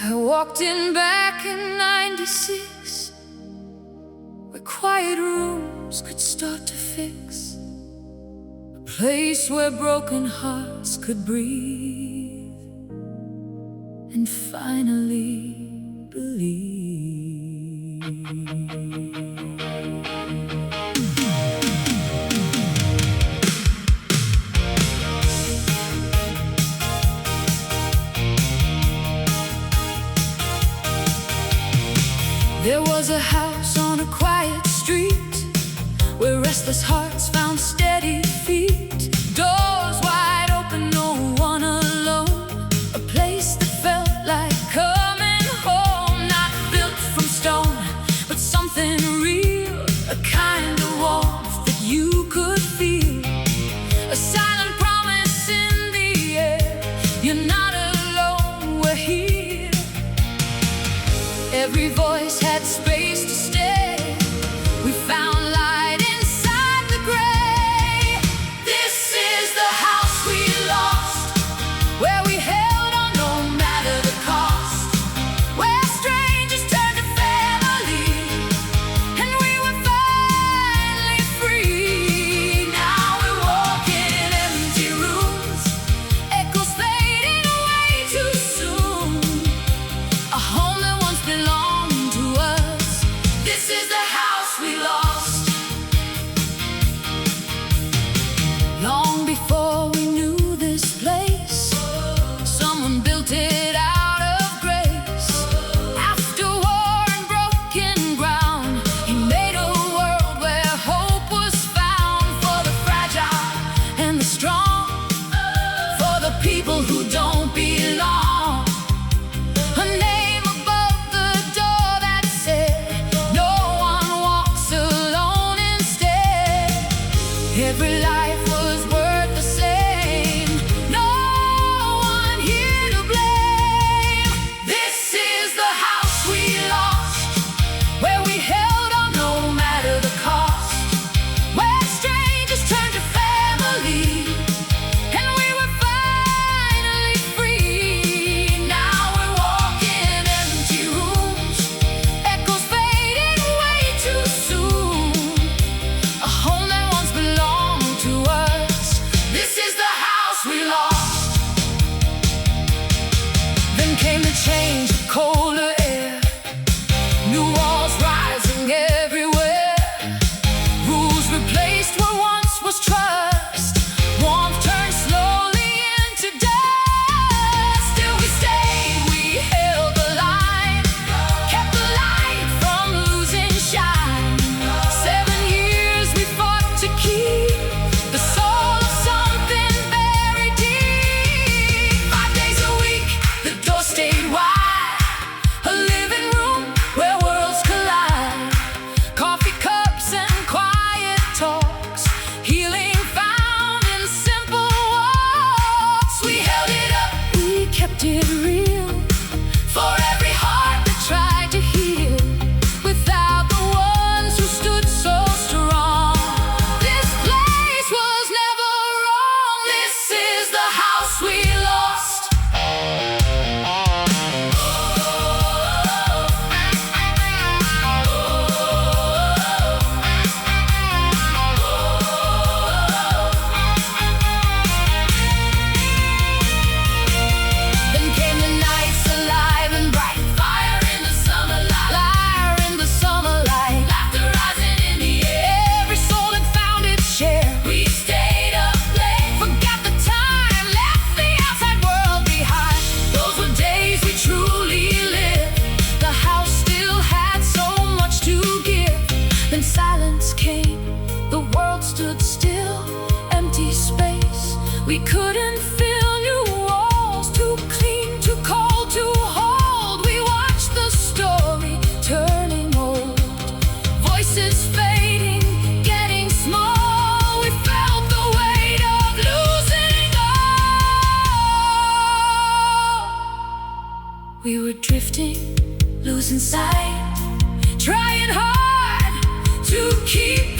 I walked in back in '96, where quiet rooms could start to fix, a place where broken hearts could breathe and finally believe. There was a house on a quiet street where restless hearts found steady feet. Doors wide open, no one alone. A place that felt like coming home. Not built from stone, but something real. A kind of warmth that you could feel. A silent promise in the air. You're not alone, we're here. Every voice had space to stay. We found light inside the gray. This is the house we lost, where we held on no matter the cost, where strangers turned to family, and we were finally free. Now we're walking in empty rooms, echoes fading away too soon. A home that once belonged to us. This is the house we lost. Long before we knew this place, someone built it out of grace. After war and broken ground, he made a world where hope was found. For the fragile and the strong, for the people who don't belong. A name above the door that said, no one walks alone instead. Every life was worth the same. No one here to blame. This is the house we lost, where we held on no matter the cost, where strangers turned to family, and we were finally free. Now we're walking empty rooms, echoes fading way too soon. A home that once belonged to us. This is the house we lost. Then came the change of colder air, new walls rising everywhere. Rules replaced what once was trust. Warmth turned slowly into dust. Still we stayed, we held the line, kept the light from losing shine. 7 years we fought to keep the soul of something buried deep. 5 days a week, the door stayed wide, a living room where worlds collide. Coffee cups and quiet talks, healing found in simple walks. We held it up, we kept it real, for every heart that tried to heal without the ones who stood so strong. This place was never wrong. This is the house we lost. Then came the nights alive and bright, fire in the summer light, fire in the summer light, laughter rising in the air. Every soul had found its share. We stayed up late, forgot the time, left the outside world behind. Those were days we truly lived. The house still had so much to give. Then silence came, the world stood still, empty space. We couldn't fill, new walls, too clean, too cold to hold. We watched the story turning old, voices fading, getting small. We felt the weight of losing all. We were drifting, losing sight, trying hard to keep